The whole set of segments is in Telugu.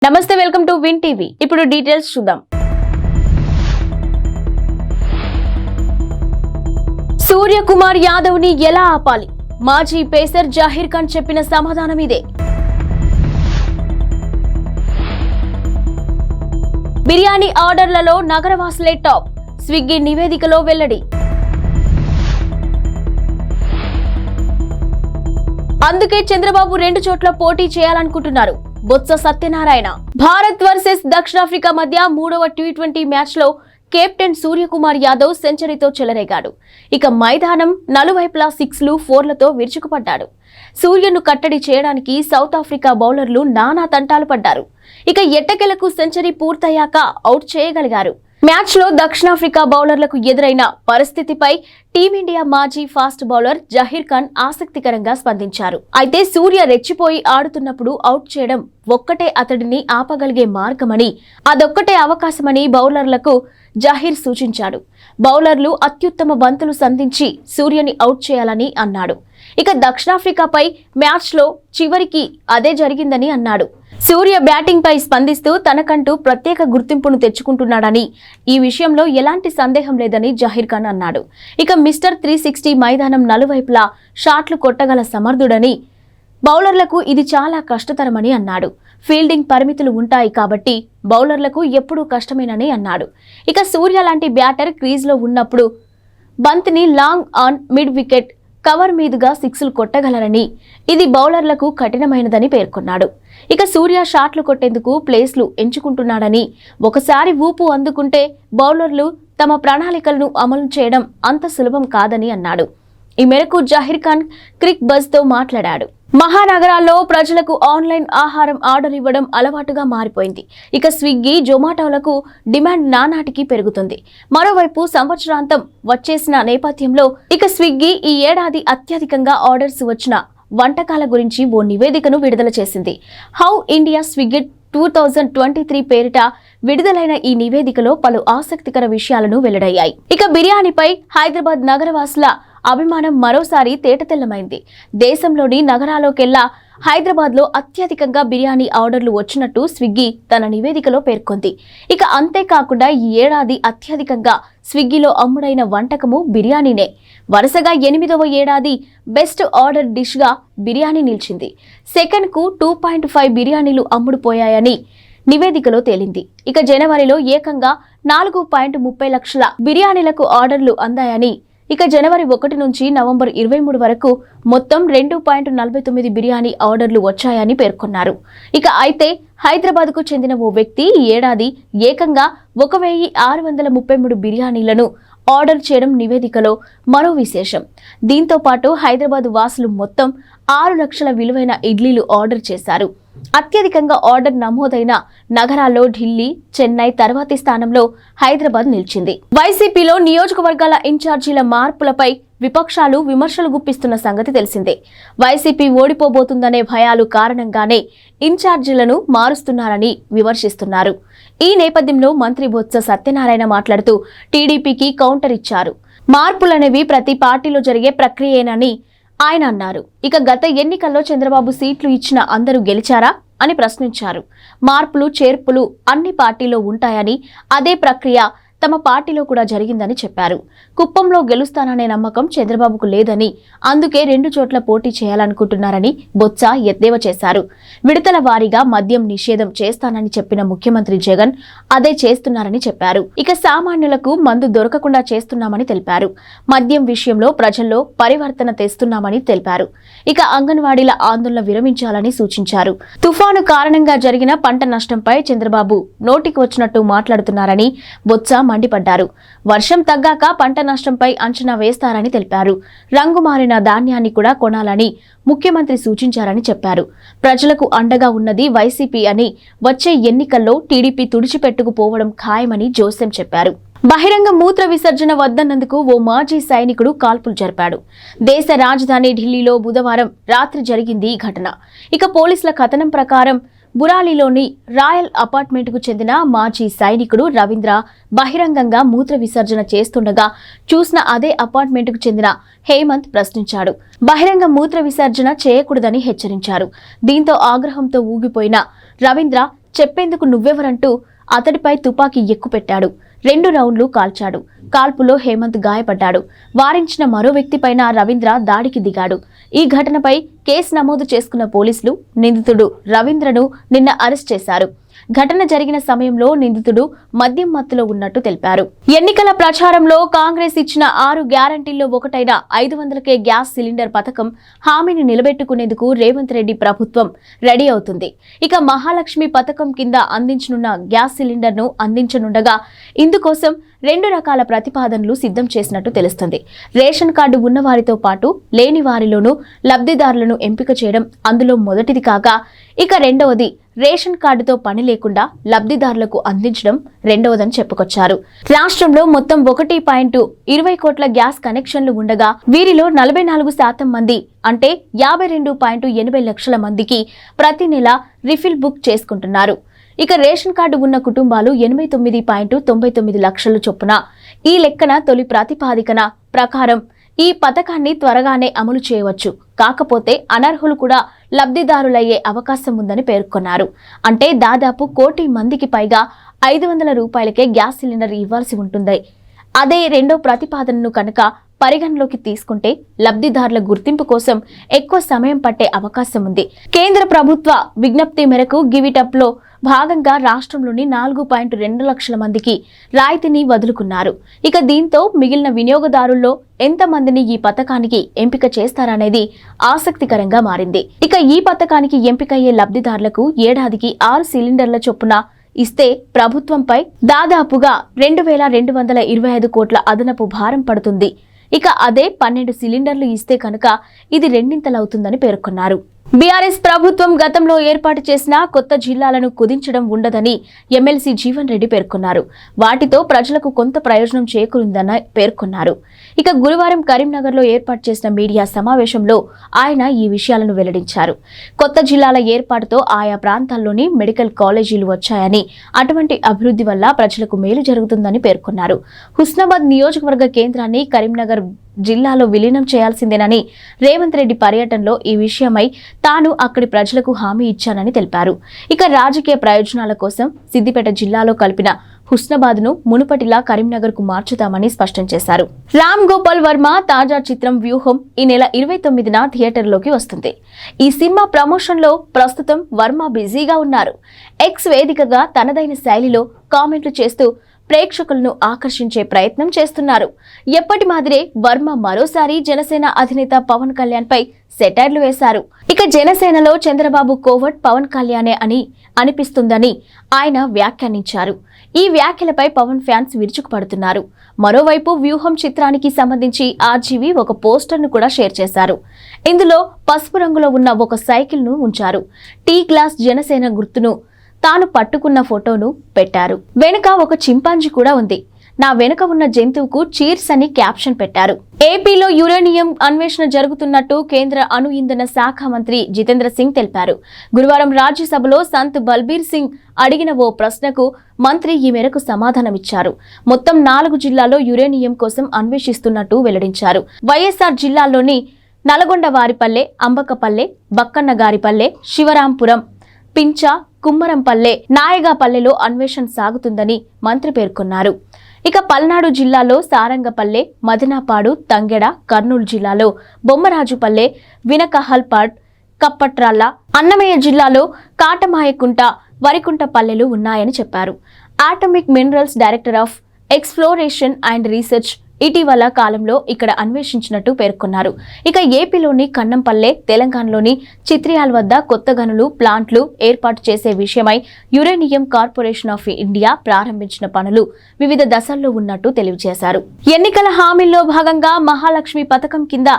నమస్తే, వెల్కమ్ టు విన్ టీవీ. ఇప్పుడు డీటెయిల్స్ చూద్దాం. సూర్యకుమార్ యాదవ్ ని ఎలా ఆపాలి? మాజీ పేసర్ జహీర్ ఖాన్ చెప్పిన సమాధానం ఇదే. బిర్యానీ ఆర్డర్లలో నగరవాసులే టాప్, స్విగ్గీ నివేదికలో వెల్లడి. అందుకే చంద్రబాబు 2 చోట్ల పోటీ చేయాలనుకుంటున్నారు. బొత్స సత్యనారాయణ. భారత్ వర్సెస్ దక్షిణాఫ్రికా మధ్య 3వ T20 మ్యాచ్ లో కెప్టెన్ సూర్యకుమార్ యాదవ్ సెంచరీతో చెలరేగాడు. ఇక మైదానం నలువైపులా 6లు 4లతో విరుచుకుపడ్డాడు. సూర్యను కట్టడి చేయడానికి సౌత్ ఆఫ్రికా బౌలర్లు నానా తంటాలు పడ్డారు. ఇక ఎట్టకెలకు సెంచరీ పూర్తయ్యాక అవుట్ చేయగలిగారు. మ్యాచ్ లో దక్షిణాఫ్రికా బౌలర్లకు ఎదురైన పరిస్థితిపై టీమిండియా మాజీ ఫాస్ట్ బౌలర్ జహీర్ ఖాన్ ఆసక్తికరంగా స్పందించారు. అయితే సూర్య రెచ్చిపోయి ఆడుతున్నప్పుడు అవుట్ చేయడం ఒక్కటే అతడిని ఆపగలిగే మార్గమని, అదొక్కటే అవకాశమని బౌలర్లకు జహీర్ సూచించాడు. బౌలర్లు అత్యుత్తమ బంతులు సంధించి సూర్యని అవుట్ చేయాలని అన్నాడు. ఇక దక్షిణాఫ్రికాపై మ్యాచ్ లో చివరికి అదే జరిగిందని అన్నాడు. సూర్య బ్యాటింగ్ పై స్పందిస్తూ తనకంటూ ప్రత్యేక గుర్తింపును తెచ్చుకుంటున్నాడని, ఈ విషయంలో ఎలాంటి సందేహం లేదని జహీర్ ఖాన్ అన్నాడు. ఇక మిస్టర్ 360 మైదానం నలువైపులా షాట్లు కొట్టగల సమర్థుడని, బౌలర్లకు ఇది చాలా కష్టతరమని అన్నాడు. ఫీల్డింగ్ పరిమితులు ఉంటాయి కాబట్టి బౌలర్లకు ఎప్పుడూ కష్టమేనని అన్నాడు. ఇక సూర్య లాంటి బ్యాటర్ క్రీజ్లో ఉన్నప్పుడు బంతిని long on mid wicket cover మీదుగా 6లు కొట్టగలరని, ఇది బౌలర్లకు కఠినమైనదని పేర్కొన్నాడు. ఇక సూర్య షాట్లు కొట్టేందుకు ప్లేస్లు ఎంచుకుంటున్నాడని, ఒకసారి ఊపు అందుకుంటే బౌలర్లు తమ ప్రణాళికలను అమలు చేయడం అంత సులభం కాదని అన్నాడు. ఈ మేరకు జహీర్ ఖాన్ క్రిక్ బజ్ తో మాట్లాడాడు. మహానగరాల్లో ప్రజలకు ఆన్లైన్ ఆహారం ఆర్డర్ ఇవ్వడం అలవాటుగా మారిపోయింది. ఇక స్విగ్గీ, జొమాటోలకు డిమాండ్ నానాటికి పెరుగుతుంది. మరోవైపు సంవత్సరాంతం వచ్చేసిన నేపథ్యంలో ఇక స్విగ్గీ ఈ ఏడాది అత్యధికంగా ఆర్డర్స్ వచ్చిన వంటకాల గురించి ఓ నివేదికను విడుదల చేసింది. హౌ ఇండియా స్విగ్గీ 2023 పేరిట విడుదలైన ఈ నివేదికలో పలు ఆసక్తికర విషయాలను వెల్లడయ్యాయి. ఇక బిర్యానీపై హైదరాబాద్ నగరవాసుల అభిమానం మరోసారి తేటతెల్లమైంది. దేశంలోని నగరాల్లోకెల్లా హైదరాబాద్లో అత్యధికంగా బిర్యానీ ఆర్డర్లు వచ్చినట్టు స్విగ్గీ తన నివేదికలో పేర్కొంది. ఇక అంతేకాకుండా ఈ ఏడాది అత్యధికంగా స్విగ్గీలో అమ్ముడైన వంటకము బిర్యానీనే. వరుసగా 8వ ఏడాది బెస్ట్ ఆర్డర్ డిష్ గా బిర్యానీ నిలిచింది. సెకండ్కు 2.5 బిర్యానీలు అమ్ముడుపోయాయని నివేదికలో తేలింది. ఇక జనవరిలో ఏకంగా 4.30 లక్షల బిర్యానీలకు ఆర్డర్లు అందాయని, ఇక జనవరి 1 నుంచి నవంబర్ 23 వరకు మొత్తం 2.49 బిర్యానీ ఆర్డర్లు వచ్చాయని పేర్కొన్నారు. ఇక అయితే హైదరాబాద్కు చెందిన ఓ వ్యక్తి ఈ ఏడాది ఏకంగా 1633 బిర్యానీలను ఆర్డర్ చేయడం నివేదికలో మరో విశేషం. దీంతో పాటు హైదరాబాద్ వాసులు మొత్తం 6 లక్షల విలువైన ఇడ్లీలు ఆర్డర్ చేశారు. అత్యధికంగా ఆర్డర్ నమోదైన నగరాల్లో ఢిల్లీ, చెన్నై తర్వాతి స్థానంలో హైదరాబాద్ నిలిచింది. వైసీపీలో నియోజకవర్గాల ఇన్ఛార్జీల మార్పులపై విపక్షాలు విమర్శలు గుప్పిస్తున్న సంగతి తెలిసిందే. వైసీపీ ఓడిపోబోతుందనే భయాలు కారణంగానే ఇన్ఛార్జీలను మారుస్తున్నారని విమర్శిస్తున్నారు. ఈ నేపథ్యంలో మంత్రి బొత్స సత్యనారాయణ మాట్లాడుతూ టీడీపీకి కౌంటర్ ఇచ్చారు. మార్పులనేవి ప్రతి పార్టీలో జరిగే ప్రక్రియేనని ఆయన అన్నారు. ఇక గత ఎన్నికల్లో చంద్రబాబు సీట్లు ఇచ్చిన అందరూ గెలిచారా అని ప్రశ్నించారు. మార్పులు చేర్పులు అన్ని పార్టీలో ఉంటాయని, అదే ప్రక్రియ తమ పార్టీలో కూడా జరిగిందని చెప్పారు. కుప్పంలో గెలుస్తాననే నమ్మకం చంద్రబాబుకు లేదని, అందుకే 2 చోట్ల పోటీ చేయాలనుకుంటున్నారని బొత్స ఎద్దేవా చేశారు. విడతల వారీగా మద్యం నిషేధం చేస్తానని చెప్పిన ముఖ్యమంత్రి జగన్ అదే చేస్తున్నారని చెప్పారు. ఇక సామాన్యులకు మందు దొరకకుండా చేస్తున్నామని తెలిపారు. మద్యం విషయంలో ప్రజల్లో పరివర్తన తెస్తున్నామని తెలిపారు. ఇక అంగన్వాడీల ఆందోళన విరమించాలని సూచించారు. తుఫాను కారణంగా జరిగిన పంట నష్టంపై చంద్రబాబు నోటికి వచ్చినట్టు మాట్లాడుతున్నారని బొత్స మండిపడ్డారు. వర్షం తగ్గాక పంట నష్టంపై అంచనా వేస్తారని తెలిపారు. రంగు మారిన ధాన్యాన్ని కూడా కొనాలని ముఖ్యమంత్రి సూచించారని చెప్పారు. ప్రజలకు అండగా ఉన్నది వైసీపీ అని, వచ్చే ఎన్నికల్లో టీడీపీ తుడిచిపెట్టుకుపోవడం ఖాయమని జోసెం చెప్పారు. బహిరంగ మూత్ర విసర్జన వద్దన్నందుకు ఓ మాజీ సైనికుడు కాల్పులు జరిపాడు. దేశ రాజధాని ఢిల్లీలో బుధవారం రాత్రి జరిగింది ఈ ఘటన. ఇక పోలీసుల కథనం ప్రకారం బురాలిలోని రాయల్ అపార్ట్మెంట్కు చెందిన మాజీ సైనికుడు రవీంద్ర బహిరంగంగా మూత్ర విసర్జన చేస్తుండగా చూసిన అదే అపార్ట్మెంట్కు చెందిన హేమంత్ ప్రశ్నించాడు. బహిరంగ మూత్ర విసర్జన చేయకూడదని హెచ్చరించారు. దీంతో ఆగ్రహంతో ఊగిపోయిన రవీంద్ర చెప్పేందుకు నువ్వెవరంటూ అతడిపై తుపాకీ ఎక్కుపెట్టాడు. 2 రౌండ్లు కాల్చాడు. కాల్పులో హేమంత్ గాయపడ్డాడు. వారించిన మరో వ్యక్తిపైన రవీంద్ర దాడికి దిగాడు. ఈ ఘటనపై కేసు నమోదు చేసుకున్న పోలీసులు నిందితుడు రవీంద్రను నిన్న అరెస్ట్ చేశారు. ఘటన జరిగిన సమయంలో నిందితుడు మద్యం మత్తులో ఉన్నట్టు తెలిపారు. ఎన్నికల ప్రచారంలో కాంగ్రెస్ ఇచ్చిన 6 గ్యారంటీల్లో ఒకటైన 500K గ్యాస్ సిలిండర్ పథకం హామీని నిలబెట్టుకునేందుకు రేవంత్ రెడ్డి ప్రభుత్వం రెడీ అవుతుంది. ఇక మహాలక్ష్మి పథకం కింద అందించనున్న గ్యాస్ సిలిండర్ను అందించనుండగా ఇందుకోసం 2 రకాల ప్రతిపాదనలు సిద్ధం చేసినట్టు తెలుస్తుంది. రేషన్ కార్డు ఉన్న వారితో పాటు లేని వారిలోనూ లబ్ధిదారులను ఎంపిక చేయడం అందులో మొదటిది కాగా, ఇక రెండవది రేషన్ కార్డుతో పని లేకుండా లబ్ధిదారులకు అందించడం రెండవదని చెప్పుకొచ్చారు. రాష్ట్రంలో మొత్తం 1.20 కోట్ల గ్యాస్ కనెక్షన్లు ఉండగా వీరిలో 44% మంది అంటే 52.80 లక్షల మందికి ప్రతి నెల రిఫిల్ బుక్ చేసుకుంటున్నారు. ఇక రేషన్ కార్డు ఉన్న కుటుంబాలు 89.99 లక్షల చొప్పున. ఈ లెక్కన తొలి ప్రాతిపాదికన ప్రకారం ఈ పథకాన్ని త్వరగానే అమలు చేయవచ్చు. కాకపోతే అనర్హులు కూడా లబ్ధిదారులయ్యే అవకాశం ఉందని పేర్కొన్నారు. అంటే దాదాపు 1 కోటి మందికి పైగా 500 రూపాయలకే గ్యాస్ సిలిండర్ ఇవ్వాల్సి ఉంటుంది. అదే రెండో ప్రతిపాదనను కనుక పరిగణలోకి తీసుకుంటే లబ్ధిదారుల గుర్తింపు కోసం ఎక్కువ సమయం పట్టే అవకాశం ఉంది. కేంద్ర ప్రభుత్వ విజ్ఞప్తి మేరకు గివిటప్ లో భాగంగా రాష్ట్రంలోని 4.2 లక్షల మందికి రాయితీని వదులుకున్నారు. ఇక దీంతో మిగిలిన వినియోగదారుల్లో ఎంతమందిని ఈ పథకానికి ఎంపిక చేస్తారనేది ఆసక్తికరంగా మారింది. ఇక ఈ పథకానికి ఎంపికయ్యే లబ్ధిదారులకు ఏడాదికి 6 సిలిండర్ల చొప్పున ఇస్తే ప్రభుత్వంపై దాదాపుగా 2,225 కోట్ల అదనపు భారం పడుతుంది. ఇక అదే 12 సిలిండర్లు ఇస్తే కనుక ఇది రెండింతలవుతుందని పేర్కొన్నారు. బీఆర్ఎస్ ప్రభుత్వం గతంలో ఏర్పాటు చేసిన కొత్త జిల్లాలను కుదించడం ఉండదని ఎమ్మెల్సీ జీవన్ రెడ్డి పేర్కొన్నారు. వాటితో ప్రజలకు కొంత ప్రయోజనం చేకూరిందని పేర్కొన్నారు. ఇక గురువారం కరీంనగర్లో ఏర్పాటు చేసిన మీడియా సమావేశంలో ఆయన ఈ విషయాలను వెల్లడించారు. కొత్త జిల్లాల ఏర్పాటుతో ఆయా ప్రాంతాల్లోని మెడికల్ కాలేజీలు వచ్చాయని, అటువంటి అభివృద్ధి వల్ల ప్రజలకు మేలు జరుగుతుందని పేర్కొన్నారు. హుస్నాబాద్ నియోజకవర్గ కేంద్రాన్ని కరీంనగర్ జిల్లాలో విలీనం చేయాల్సిందేనని రేవంత్ రెడ్డి పర్యటనలో ఈ విషయమై తాను అక్కడి ప్రజలకు హామీ ఇచ్చానని తెలిపారు. ఇక రాజకీయ ప్రయోజనాల కోసం సిద్దిపేట జిల్లాలో కలిపిన హుస్నాబాద్ను మునుపటిలా కరీంనగర్ కు మార్చుతామని స్పష్టం చేశారు. రామ్ గోపాల్ వర్మ తాజా చిత్రం వ్యూహం ఈ నెల 29న థియేటర్లోకి వస్తుంది. ఈ సినిమా ప్రమోషన్ లో ప్రస్తుతం వర్మ బిజీగా ఉన్నారు. ఎక్స్ వేదికగా తనదైన శైలిలో కామెంట్లు చేస్తూ ప్రేక్షకులను ఆకర్షించే ప్రయత్నం చేస్తున్నారు. ఎప్పటి మాదిరే వర్మ మరోసారి జనసేన అధినేత పవన్ కళ్యాణ్ పై సెటైర్లు వేశారు. ఇక జనసేనలో చంద్రబాబు కోవట్ పవన్ కళ్యాణే అని అనిపిస్తుందని ఆయన వ్యాఖ్యానించారు. ఈ వ్యాఖ్యలపై పవన్ ఫ్యాన్స్ విరుచుకుపడుతున్నారు. మరోవైపు వ్యూహం చిత్రానికి సంబంధించి ఆర్జీవి ఒక పోస్టర్ను కూడా షేర్ చేశారు. ఇందులో పసుపు రంగులో ఉన్న ఒక సైకిల్ ను ఉంచారు. టీ గ్లాస్ జనసేన గుర్తును తాను పట్టుకున్న ఫోటోను పెట్టారు. వెనుక ఒక చింపాంజీ కూడా ఉంది. నా వెనుక ఉన్న జంతువుకు చీర్స్ అని క్యాప్షన్ పెట్టారు. ఏపీలో యురేనియం అన్వేషణ జరుగుతున్నట్టు కేంద్ర అణు ఇంధన శాఖ మంత్రి జితేంద్ర సింగ్ తెలిపారు. గురువారం రాజ్యసభలో సంత్ బల్బీర్ సింగ్ అడిగిన ఓ ప్రశ్నకు మంత్రి ఈ మేరకు సమాధానమిచ్చారు. మొత్తం 4 జిల్లాల్లో యురేనియం కోసం అన్వేషిస్తున్నట్టు వెల్లడించారు. వైఎస్ఆర్ జిల్లాల్లోని నల్గొండవారిపల్లె, అంబకపల్లె, బక్కన్నగారిపల్లె, శివరాంపురం, పించ, కుమ్మరంపల్లె, నాయగాపల్లెలో అన్వేషణ సాగుతుందని మంత్రి పేర్కొన్నారు. ఇక పల్నాడు జిల్లాలో సారంగపల్లె, మదనపాడు, తంగెడ, కర్నూలు జిల్లాలో బొమ్మరాజుపల్లె, వినకహల్పాడ్, కప్పట్రాల, అన్నమయ్య జిల్లాలో కాటమాయకుంట, వరికుంటపల్లెలు ఉన్నాయని చెప్పారు. Atomic minerals director of exploration and research ఇటీవల కాలంలో ఇక్కడ అన్వేషించినట్టు పేర్కొన్నారు. ఇక ఏపీలోని కన్నంపల్లె, తెలంగాణలోని చిత్రియాల్ వద్ద కొత్త గనులు, ప్లాంట్లు ఏర్పాటు చేసే విషయమై యురేనియం కార్పొరేషన్ ఆఫ్ ఇండియా ప్రారంభించిన పనులు వివిధ దశల్లో ఉన్నట్టు తెలియజేశారు. ఎన్నికల హామీల్లో భాగంగా మహాలక్ష్మి పథకం కింద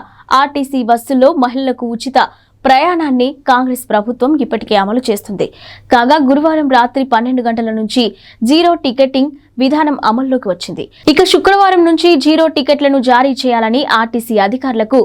ఆర్టీసీ బస్సుల్లో మహిళలకు ఉచిత ప్రయాణాన్ని కాంగ్రెస్ ప్రభుత్వం ఇప్పటికే అమలు చేస్తుంది. కాగా గురువారం రాత్రి 12 గంటల నుంచి జీరో టికెటింగ్ విధానం అమల్లోకి వచ్చింది. ఇక శుక్రవారం నుంచి జీరో టికెట్లను జారీ చేయాలని ఆర్టీసీ అధికారులకు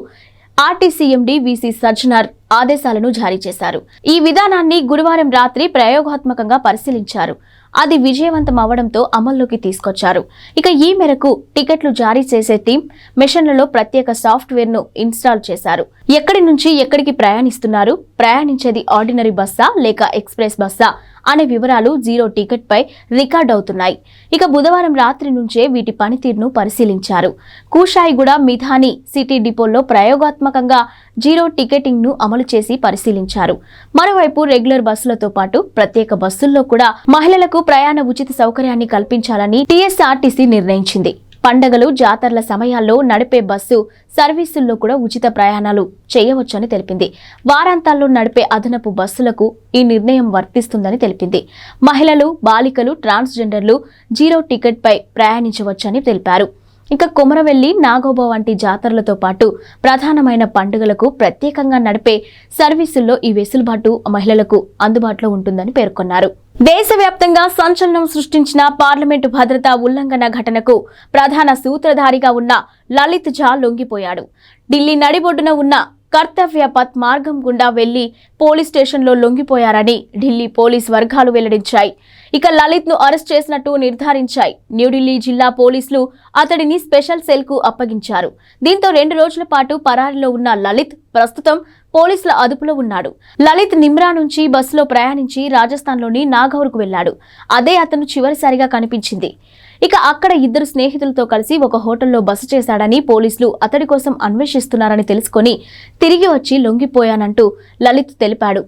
ఆర్టీసీ ఎండీ వీసీ సజ్జనార్ ఆదేశాలను జారీ చేశారు. ఈ విధానాన్ని గురువారం రాత్రి ప్రయోగాత్మకంగా పరిశీలించారు. అది విజయవంతం అవడంతో అమల్లోకి తీసుకొచ్చారు. ఇక ఈ మేరకు టికెట్లు జారీ చేసే టీం మెషిన్లలో ప్రత్యేక సాఫ్ట్వేర్ ను ఇన్స్టాల్ చేశారు. ఎక్కడి నుంచి ఎక్కడికి ప్రయాణిస్తున్నారు, ప్రయాణించేది ఆర్డినరీ బస్సా లేక ఎక్స్ప్రెస్ బస్సా అనే వివరాలు జీరో టికెట్ పై రికార్డ్ అవుతున్నాయి. ఇక బుధవారం రాత్రి నుంచే వీటి పనితీరును పరిశీలించారు. కూషాయిగూడ మిథాని సిటీ డిపోల్లో ప్రయోగాత్మకంగా జీరో టికెటింగ్ ను అమలు చేసి పరిశీలించారు. మరోవైపు రెగ్యులర్ బస్సులతో పాటు ప్రత్యేక బస్సుల్లో కూడా మహిళలకు ప్రయాణ ఉచిత సౌకర్యాన్ని కల్పించాలని టీఎస్ఆర్టీసీ నిర్ణయించింది. పండగలు, జాతరల సమయాల్లో నడిపే బస్సు సర్వీసుల్లో కూడా ఉచిత ప్రయాణాలు చేయవచ్చని తెలిపింది. వారాంతాల్లో నడిపే అదనపు బస్సులకు ఈ నిర్ణయం వర్తిస్తుందని తెలిపింది. మహిళలు, బాలికలు, ట్రాన్స్జెండర్లు జీరో టికెట్ పై ప్రయాణించవచ్చని తెలిపారు. ఇక కొమరవెల్లి, నాగోబా వంటి జాతరలతో పాటు ప్రధానమైన పండుగలకు ప్రత్యేకంగా నడిపే సర్వీసుల్లో ఈ వెసులుబాటు మహిళలకు అందుబాటులో ఉంటుందని పేర్కొన్నారు. దేశవ్యాప్తంగా సంచలనం సృష్టించిన పార్లమెంటు భద్రతా ఉల్లంఘన ఘటనకు ప్రధాన సూత్రధారిగా ఉన్న లలిత్ ఝా లొంగిపోయాడు. ఢిల్లీ నడిబొడ్డున ఉన్న కర్తవ్య పథ్ మార్గం గుండా వెళ్లి పోలీస్ స్టేషన్లో లొంగిపోయారని ఢిల్లీ పోలీస్ వర్గాలు వెల్లడించాయి. ఇక లలిత్ ను అరెస్ట్ చేసినట్టు నిర్ధారించాయి. న్యూఢిల్లీ జిల్లా పోలీసులు అతడిని స్పెషల్ సెల్ కు అప్పగించారు. దీంతో 2 రోజుల పాటు పరారీలో ఉన్న లలిత్ ప్రస్తుతం పోలీసుల అదుపులో ఉన్నాడు. లలిత్ నిమ్రా నుంచి బస్సులో ప్రయాణించి రాజస్థాన్లోని నాగౌర్కు వెళ్లాడు. అదే అతను చివరిసారిగా కనిపించింది. ఇక అక్కడ 2 స్నేహితులతో కలిసి ఒక హోటల్లో బస చేశాడని పోలీసులు అతడి కోసం అన్వేషిస్తున్నారని తెలుసుకొని తిరిగి వచ్చి లొంగిపోయానంటూ లలిత్ తెలిపాడు.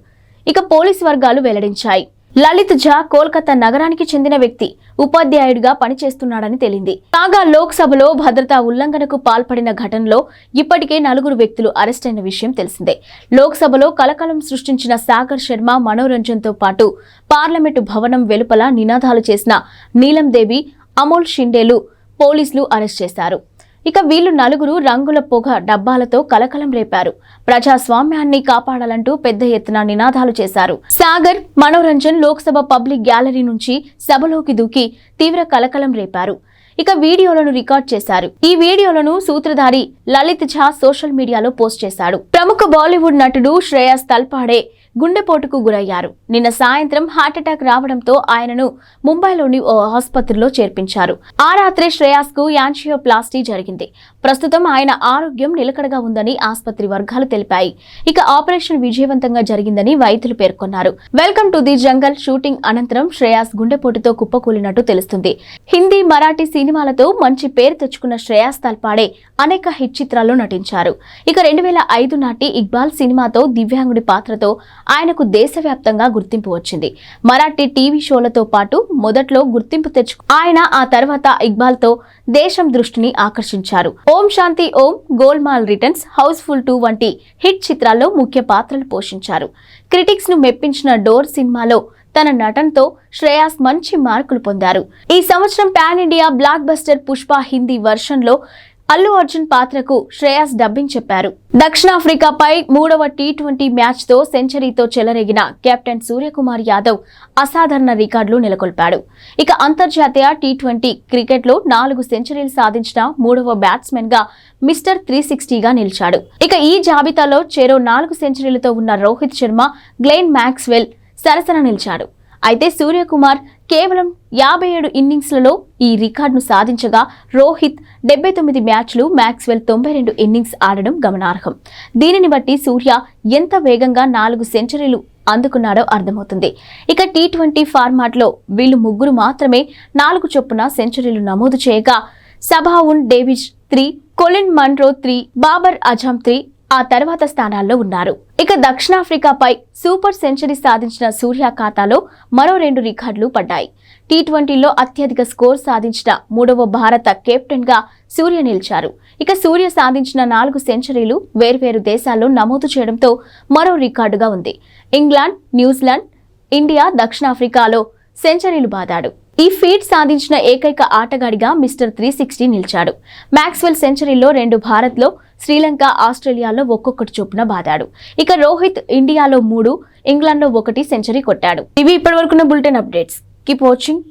ఇక పోలీసు వర్గాలు వెల్లడించాయి. లలిత్ ఝా కోల్కతా నగరానికి చెందిన వ్యక్తి, ఉపాధ్యాయుడిగా పనిచేస్తున్నాడని తేలింది. కాగా లోక్సభలో భద్రతా ఉల్లంఘనకు పాల్పడిన ఘటనలో ఇప్పటికే 4 వ్యక్తులు అరెస్ట్ అయిన విషయం తెలిసిందే. లోక్సభలో కలకలం సృష్టించిన సాగర్ శర్మ, మనోరంజన్ తో పాటు పార్లమెంటు భవనం వెలుపల నినాదాలు చేసిన నీలం దేవి, అమోల్ షిండేలు పోలీసులు అరెస్ట్ చేశారు. ఇక వీళ్ళు 4 రంగుల పొగ డబ్బాలతో కలకలం రేపారు. ప్రజాస్వామ్యాన్ని కాపాడాలంటూ పెద్ద ఎత్తున నినాదాలు చేశారు. సాగర్, మనోరంజన్ లోక్సభ పబ్లిక్ గ్యాలరీ నుంచి సభలోకి దూకి తీవ్ర కలకలం రేపారు. ఇక వీడియోలను రికార్డ్ చేశారు. ఈ వీడియోలను సూత్రధారి లలిత్ ఝా సోషల్ మీడియాలో పోస్ట్ చేశాడు. ప్రముఖ బాలీవుడ్ నటుడు శ్రేయాస్ తల్పాడే గుండెపోటుకు గురయ్యారు. నిన్న సాయంత్రం హార్ట్అటాక్ రావడంతో ఆయనను ముంబైలోని ఓ ఆసుపత్రిలో చేర్పించారు. ఆ రాత్రే శ్రేయాస్ కు యాంజియోప్లాస్టీ జరిగింది. ప్రస్తుతం ఆయన ఆరోగ్యం నిలకడగా ఉందని ఆసుపత్రి వర్గాలు తెలిపాయి. ఇక ఆపరేషన్ విజయవంతంగా జరిగిందని వైద్యులు పేర్కొన్నారు. Welcome to the jungle shooting అనంతరం శ్రేయాస్ గుండెపోటుతో కుప్పకూలినట్టు తెలుస్తుంది. హిందీ, మరాఠీ సినిమాలతో మంచి పేరు తెచ్చుకున్న శ్రేయాస్ తల్పాడే అనేక హిట్ చిత్రాల్లో నటించారు. ఇక 2005 నాటి ఇక్బాల్ సినిమాతో దివ్యాంగుడి పాత్రతో ఆయనకు దేశవ్యాప్తంగా గుర్తింపు వచ్చింది. మరాఠీ టీవీ షోలతో పాటు మొదట్లో గుర్తింపు ఆయన ఆ తర్వాత ఇక్బాల్ తో దేశం దృష్టిని ఆకర్షించారు. ఓం శాంతి ఓం, గోల్మాల్ రిటర్న్స్, హౌస్ఫుల్ 2 వంటి హిట్ చిత్రాల్లో ముఖ్య పాత్రలు పోషించారు. క్రిటిక్స్ ను మెప్పించిన డోర్ సినిమాలో తన నటనతో శ్రేయాస్ మంచి మార్కులు పొందారు. ఈ సంవత్సరం pan India block buster Pushpa Hindi version లో అల్లు అర్జున్ పాత్రకు శ్రేయాస్ డబ్బింగ్ చెప్పారు. దక్షిణాఫ్రికాపై 3వ టీ20 మ్యాచ్ తో సెంచరీతో చెలరేగిన కెప్టెన్ సూర్యకుమార్ యాదవ్ అసాధారణ రికార్డులు నెలకొల్పాడు. ఇక అంతర్జాతీయ టీ20 క్రికెట్ లో 4 సెంచరీలు సాధించిన 3వ బ్యాట్స్మెన్ గా మిస్టర్ 360గా నిలిచాడు. ఇక ఈ జాబితాలో చెరో 4 సెంచరీలతో ఉన్న రోహిత్ శర్మ, గ్లెన్ మ్యాక్స్వెల్ సరసన నిలిచాడు. అయితే సూర్యకుమార్ కేవలం 57 ఇన్నింగ్స్లలో ఈ రికార్డును సాధించగా రోహిత్ 79 మ్యాచ్లు, మ్యాక్స్వెల్ 92 ఇన్నింగ్స్ ఆడడం గమనార్హం. దీనిని బట్టి సూర్య ఎంత వేగంగా 4 సెంచరీలు అందుకున్నాడో అర్థమవుతుంది. ఇక టీ20 ఫార్మాట్లో వీళ్ళు 3 మాత్రమే 4 చొప్పున సెంచరీలు నమోదు చేయగా సబావున్ David 3, Colin Munro 3, Babar Azam 3 ఆ తర్వాత స్థానాల్లో ఉన్నారు. ఇక దక్షిణాఫ్రికాపై సూపర్ సెంచరీ సాధించిన సూర్య ఖాతాలో మరో 2 రికార్డులు పడ్డాయి. టీ20లో అత్యధిక స్కోర్ సాధించిన 3వ భారత కెప్టెన్ గా సూర్య నిలిచారు. ఇక సూర్య సాధించిన 4 సెంచరీలు వేర్వేరు దేశాల్లో నమోదు చేయడంతో మరో రికార్డుగా ఉంది. ఇంగ్లాండ్, న్యూజిలాండ్, ఇండియా, దక్షిణాఫ్రికాలో సెంచరీలు బాదాడు. ఈ ఫీట్ సాధించిన ఏకైక ఆటగాడిగా మిస్టర్ 360 నిలిచాడు. మ్యాక్స్వెల్ సెంచరీలో 2 భారత్లో, శ్రీలంక, ఆస్ట్రేలియాలో ఒక్కొక్కటి చొప్పున బాదాడు. ఇక రోహిత్ ఇండియాలో 3, ఇంగ్లాండ్లో 1 సెంచరీ కొట్టాడు. ఇవి ఇప్పటివరకున్న బులెటిన్ అప్డేట్స్. Keep watching.